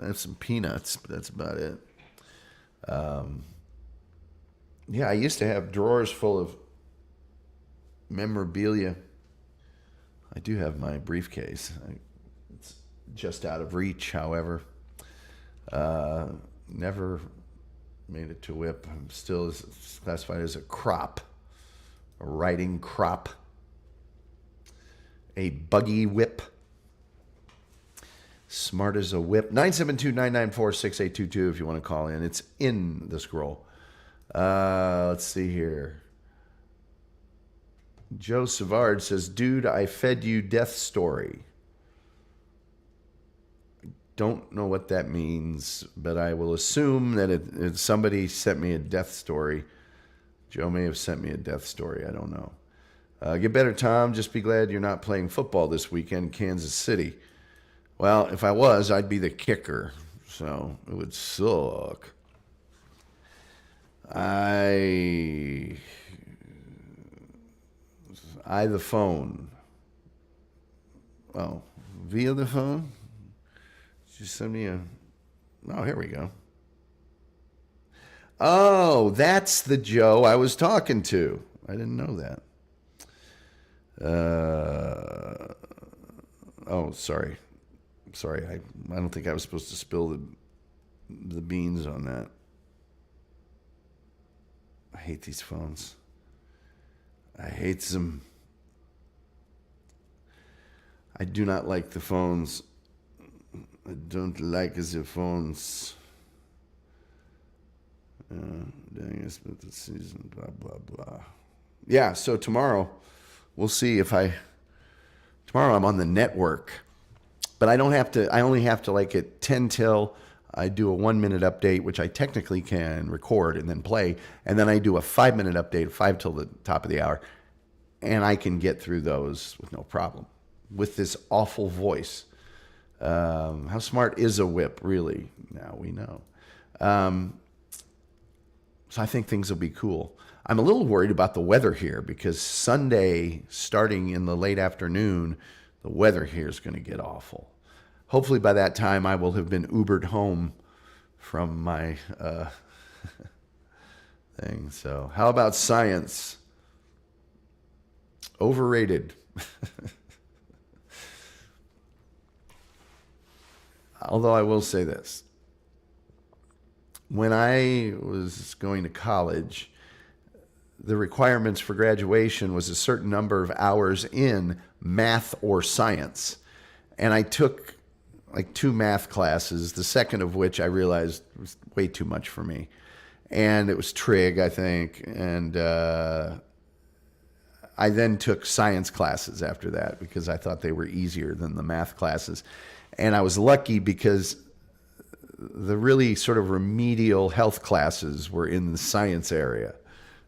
[SPEAKER 1] I have some peanuts, but that's about it. Yeah, I used to have drawers full of memorabilia. I do have my briefcase. It's just out of reach, however. Never made it to whip. I'm still classified as a crop, a riding crop, a buggy whip. Smart as a whip. 972-994-6822 if you want to call in. It's in the scroll. Let's see here. Joe Savard says, dude, I fed you death story. Don't know what that means, but I will assume that it somebody sent me a death story. Joe may have sent me a death story. I don't know. Get better, Tom. Just be glad you're not playing football this weekend in Kansas City. Well, if I was, I'd be the kicker, so it would suck. I the phone. Oh, via the phone? Just send me a... Oh, here we go. Oh, that's the Joe I was talking to. I didn't know that. Oh, sorry. Sorry, I don't think I was supposed to spill the beans on that. I hate these phones. I hate them. I do not like the phones. I don't like the phones. Dang, it's been the season, blah, blah, blah. Yeah, so tomorrow, we'll see if tomorrow I'm on the network. But I only have to like at 10 till I do a 1 minute update, which I technically can record and then play. And then I do a 5 minute update, 5 till the top of the hour. And I can get through those with no problem with this awful voice. How smart is a whip, really? Now we know. So I think things will be cool. I'm a little worried about the weather here because Sunday, starting in the late afternoon, the weather here is going to get awful. Hopefully by that time I will have been Ubered home from my thing. So how about science? Overrated. Although I will say this. When I was going to college, the requirements for graduation was a certain number of hours in math or science. And I took like 2 math classes, the second of which I realized was way too much for me. And it was trig, I think. And I then took science classes after that because I thought they were easier than the math classes. And I was lucky because the really sort of remedial health classes were in the science area.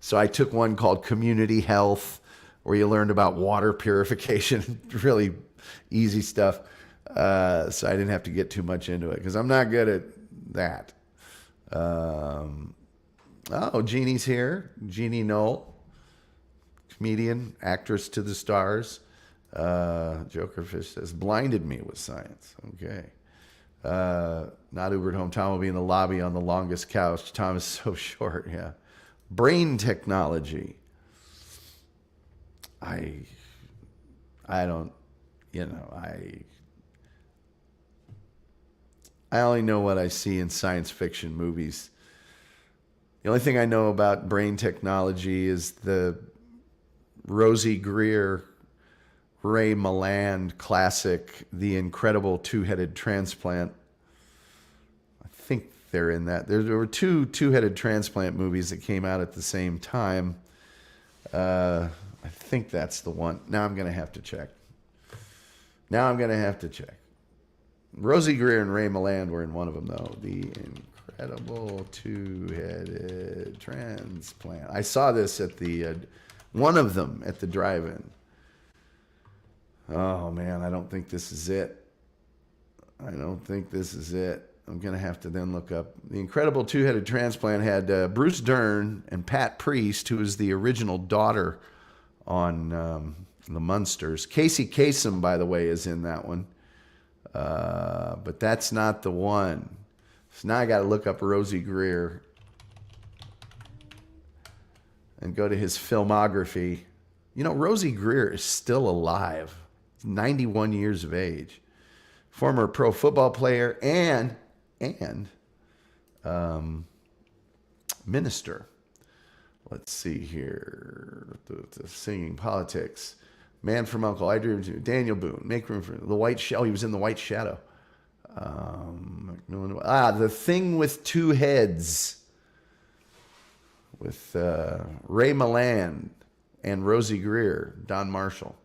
[SPEAKER 1] So I took one called Community Health, where you learned about water purification, really easy stuff. So I didn't have to get too much into it because I'm not good at that. Jeannie's here. Jeannie Knoll, comedian, actress to the stars. Jokerfish says, blinded me with science. Okay. Not Ubered home. Tom will be in the lobby on the longest couch. Tom is so short. Yeah. Brain technology. I don't, I only know what I see in science fiction movies. The only thing I know about brain technology is the Rosie Greer, Ray Milland classic, The Incredible Two-Headed Transplant. I think they're in that. There were two-headed transplant movies that came out at the same time. I think that's the one. Now I'm going to have to check. Rosie Greer and Ray Milland were in one of them, though. The Incredible Two-Headed Transplant. I saw this at the one of them at the drive-in. Oh, man, I don't think this is it. I'm going to have to then look up. The Incredible Two-Headed Transplant had Bruce Dern and Pat Priest, who was the original daughter on the Munsters. Casey Kasem, by the way, is in that one. But that's not the one. So now I got to look up Rosie Greer and go to his filmography. You know, Rosie Greer is still alive. 91 years of age. Former pro football player and minister. Let's see here. The singing politics. Man from Uncle. I Dream Too. Daniel Boone. Make Room for The White Shadow. He was in The White Shadow. The Thing with Two Heads. With Ray Milland and Rosie Greer. Don Marshall.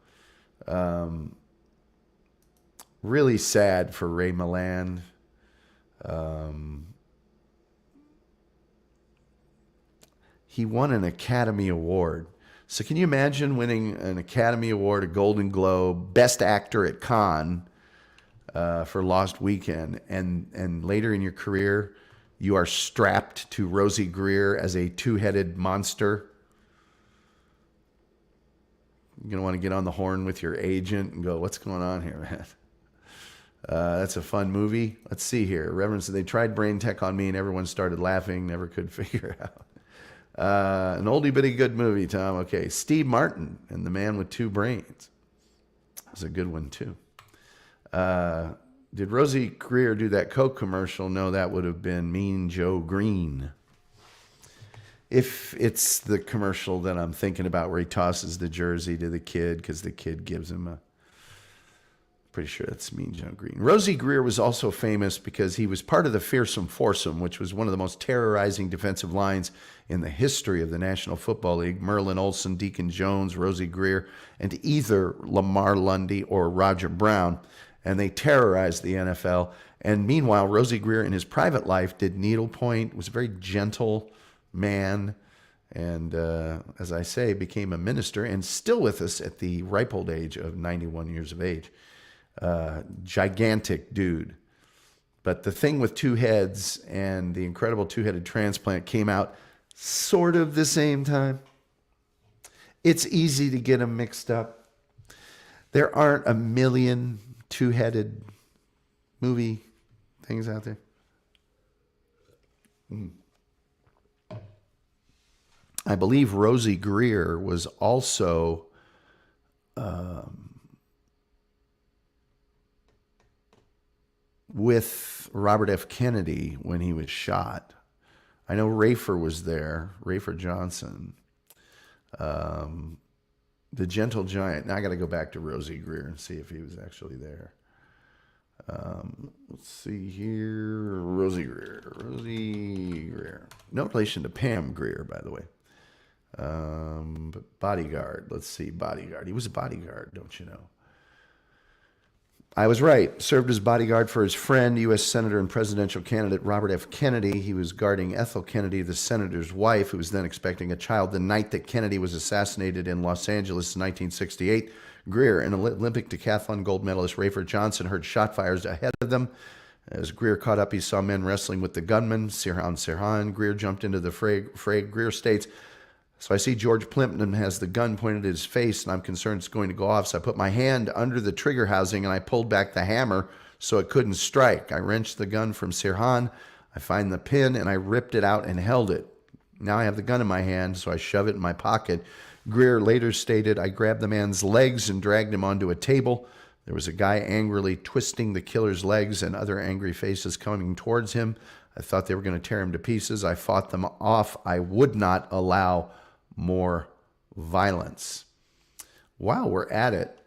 [SPEAKER 1] Really sad for Ray Milland. He won an Academy Award. So can you imagine winning an Academy Award, a Golden Globe, Best Actor at Cannes for Lost Weekend, and later in your career, you are strapped to Rosie Greer as a two-headed monster? You're going to want to get on the horn with your agent and go, what's going on here, man? That's a fun movie. Let's see here. Reverend said, they tried brain tech on me and everyone started laughing, never could figure it out. An oldie but a good movie, Tom. Okay, Steve Martin and The Man with Two Brains. That's a good one, too. Did Rosie Greer do that Coke commercial? No, that would have been Mean Joe Green. If it's the commercial that I'm thinking about where he tosses the jersey to the kid because the kid gives him a... Pretty sure that's Mean Joe Green. Rosie Greer was also famous because he was part of the Fearsome Foursome, which was one of the most terrorizing defensive lines in the history of the National Football League. Merlin Olsen, Deacon Jones, Rosie Greer, and either Lamar Lundy or Roger Brown. And they terrorized the NFL. And meanwhile, Rosie Greer in his private life did needlepoint, was a very gentle man, and as I say, became a minister and still with us at the ripe old age of 91 years of age. Gigantic dude. But The Thing with Two Heads and The Incredible Two-Headed Transplant came out sort of the same time. It's easy to get them mixed up. There aren't a million two-headed movie things out there. I believe Rosie Greer was also with Robert F. Kennedy when he was shot. I know Rafer was there, Rafer Johnson. The Gentle Giant. Now I got to go back to Rosie Greer and see if he was actually there. Let's see here. Rosie Greer. No relation to Pam Grier, by the way. But Bodyguard. Let's see. Bodyguard. He was a bodyguard, don't you know? I was right. Served as bodyguard for his friend, U.S. Senator and presidential candidate Robert F. Kennedy. He was guarding Ethel Kennedy, the senator's wife, who was then expecting a child the night that Kennedy was assassinated in Los Angeles in 1968. Greer, an Olympic decathlon gold medalist Rafer Johnson, heard shot fires ahead of them. As Greer caught up, he saw men wrestling with the gunman, Sirhan. Greer jumped into the fray. Greer states, so I see George Plimpton has the gun pointed at his face, and I'm concerned it's going to go off. So I put my hand under the trigger housing, and I pulled back the hammer so it couldn't strike. I wrenched the gun from Sirhan. I find the pin, and I ripped it out and held it. Now I have the gun in my hand, so I shove it in my pocket. Greer later stated, I grabbed the man's legs and dragged him onto a table. There was a guy angrily twisting the killer's legs and other angry faces coming towards him. I thought they were going to tear him to pieces. I fought them off. I would not allow more violence. While we're at it,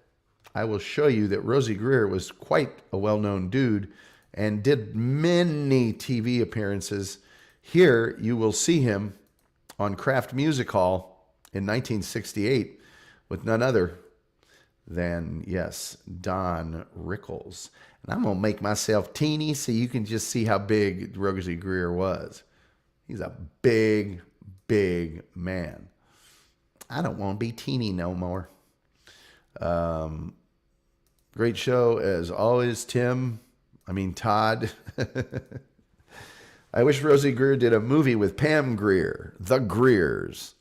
[SPEAKER 1] I will show you that Rosie Greer was quite a well-known dude and did many TV appearances. Here you will see him on Kraft Music Hall in 1968 with none other than, yes, Don Rickles. And I'm going to make myself teeny so you can just see how big Rosie Greer was. He's a big, big man. I don't want to be teeny no more. Great show as always, Todd. I wish Rosie Greer did a movie with Pam Grier, The Greers.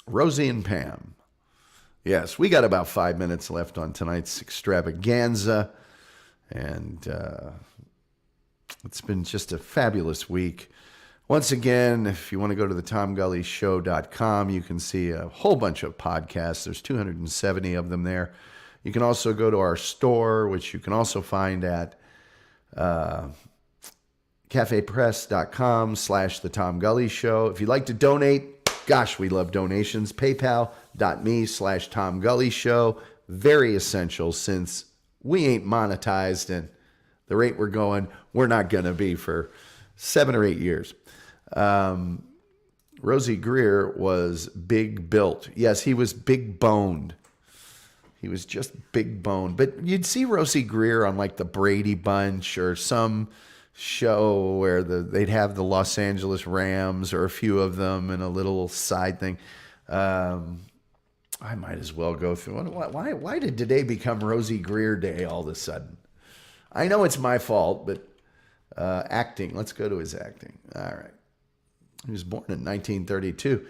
[SPEAKER 1] Rosie and Pam. Yes, we got about 5 minutes left on tonight's extravaganza, and it's been just a fabulous week. Once again, if you want to go to the TomGullyShow.com, you can see a whole bunch of podcasts. There's 270 of them there. You can also go to our store, which you can also find at cafepress.com/The Tom Gully Show. If you'd like to donate, gosh, we love donations. PayPal.me/Tom Gully Show. Very essential since we ain't monetized, and the rate we're going, we're not going to be for 7 or 8 years. Rosie Greer was big built. Yes, he was big boned. He was just big boned. But you'd see Rosie Greer on like the Brady Bunch or some show where they'd have the Los Angeles Rams or a few of them in a little side thing. I might as well go through. Why did today become Rosie Greer Day all of a sudden? I know it's my fault, but acting. Let's go to his acting. All right. He was born in 1932.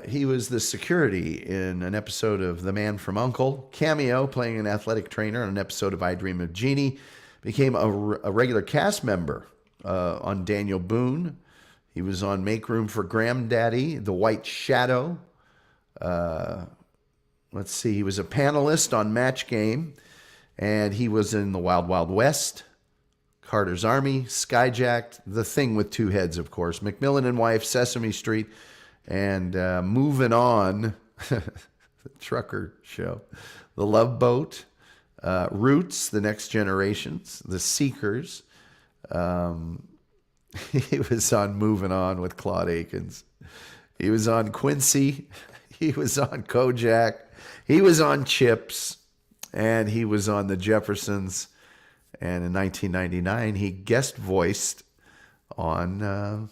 [SPEAKER 1] He was the security in an episode of The Man from U.N.C.L.E., cameo playing an athletic trainer on an episode of I Dream of Jeannie, became a regular cast member on Daniel Boone. He was on Make Room for Granddaddy, The White Shadow. Let's see, he was a panelist on Match Game, and he was in The Wild Wild West, Carter's Army, Skyjacked, The Thing with Two Heads, of course, McMillan and Wife, Sesame Street, and moving on, the Trucker Show, The Love Boat, Roots, The Next Generations, The Seekers. He was on Moving On with Claude Akins. He was on Quincy. He was on Kojak. He was on Chips. And he was on The Jeffersons. And in 1999, he guest voiced on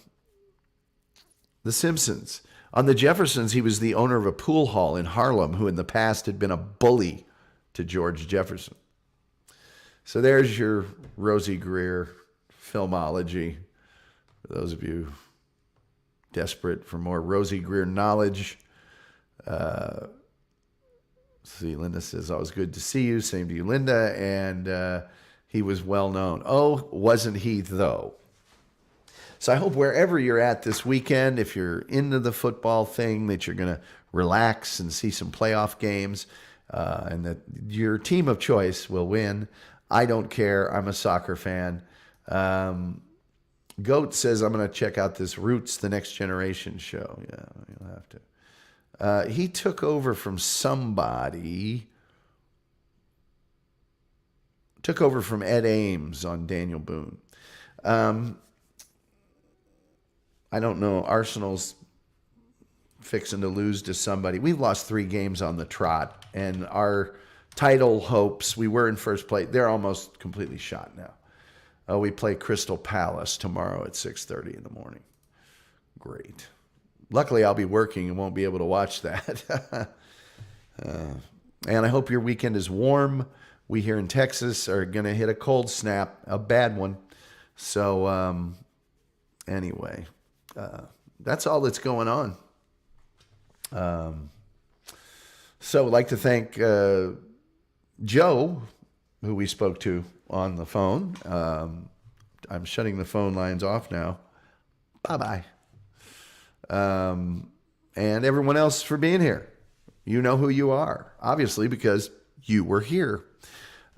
[SPEAKER 1] The Simpsons. On The Jeffersons, he was the owner of a pool hall in Harlem who in the past had been a bully to George Jefferson. So there's your Rosie Greer filmology. For those of you desperate for more Rosie Greer knowledge. See, Linda says, always good to see you. Same to you, Linda. And he was well known. Oh, wasn't he though? So I hope wherever you're at this weekend, if you're into the football thing, that you're going to relax and see some playoff games, and that your team of choice will win. I don't care. I'm a soccer fan. Goat says, I'm going to check out this Roots, The Next Generation show. Yeah, you'll have to. He took over from somebody. Took over from Ed Ames on Daniel Boone. I don't know. Arsenal's fixing to lose to somebody. We've lost 3 games on the trot, and our title hopes, we were in first place, they're almost completely shot now. We play Crystal Palace tomorrow at 6:30 in the morning. Great. Luckily, I'll be working and won't be able to watch that. And I hope your weekend is warm. We here in Texas are going to hit a cold snap, a bad one. So anyway, that's all that's going on. So I'd like to thank Joe who we spoke to on the phone. I'm shutting the phone lines off now. Bye-bye. And everyone else for being here. You know who you are, obviously, because you were here.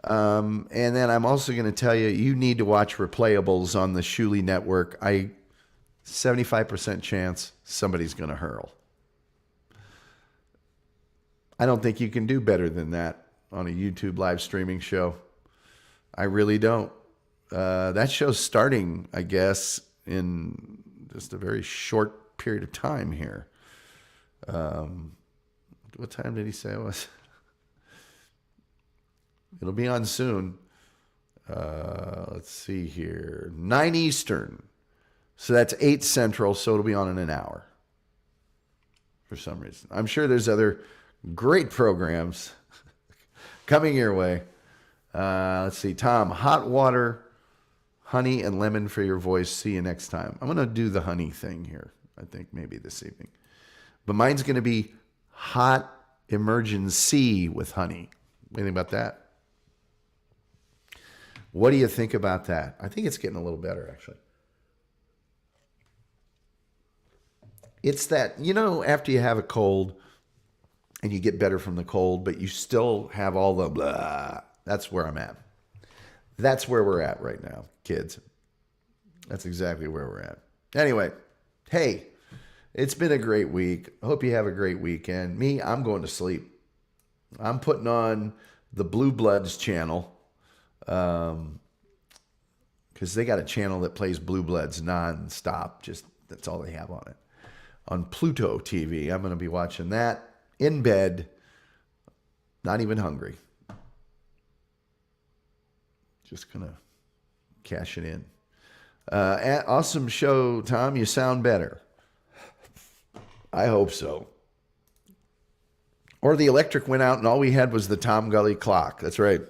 [SPEAKER 1] And then I'm also going to tell you, you need to watch Replayables on the Shuli Network. 75% chance somebody's going to hurl. I don't think you can do better than that on a YouTube live streaming show. I really don't. That show's starting, I guess, in just a very short period of time here. What time did he say it was? It'll be on soon. Let's see here. 9 Eastern. So that's 8 Central, so it'll be on in an hour. For some reason. I'm sure there's other great programs coming your way. Let's see. Tom, hot water, honey, and lemon for your voice. See you next time. I'm going to do the honey thing here, I think, maybe this evening. But mine's going to be hot emergency with honey. What do you think about that? What do you think about that? I think it's getting a little better, actually. It's that, after you have a cold and you get better from the cold, but you still have all the blah. That's where I'm at. That's where we're at right now, kids. That's exactly where we're at. Anyway, hey, it's been a great week. I hope you have a great weekend. Me, I'm going to sleep. I'm putting on the Blue Bloods channel because they got a channel that plays Blue Bloods nonstop. Just that's all they have on it. On Pluto TV, I'm going to be watching that in bed, not even hungry. Just going to cash it in. Awesome show, Tom. You sound better. I hope so. Or the electric went out and all we had was the Tom Gully clock. That's right.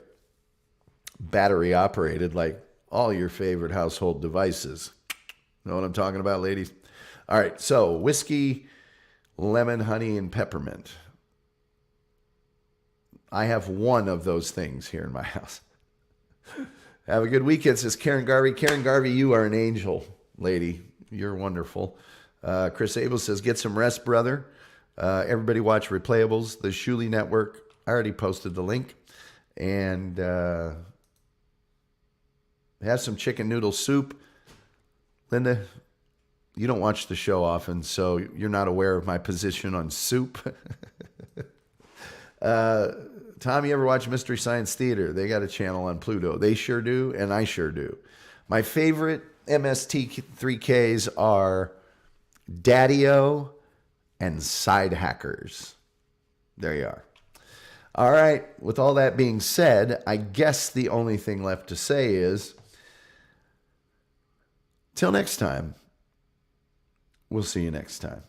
[SPEAKER 1] Battery operated like all your favorite household devices. Know what I'm talking about, ladies? All right. So whiskey, lemon, honey, and peppermint. I have one of those things here in my house. Have a good weekend, says Karen Garvey. Karen Garvey, you are an angel, lady. You're wonderful. Chris Abel says, get some rest, brother. Everybody watch Replayables, the Shuli Network. I already posted the link. And have some chicken noodle soup. Linda, you don't watch the show often, so you're not aware of my position on soup. Tom, you ever watch Mystery Science Theater? They got a channel on Pluto. They sure do, and I sure do. My favorite MST3Ks are Daddy-O and Side Hackers. There you are. All right. With all that being said, I guess the only thing left to say is, till next time, we'll see you next time.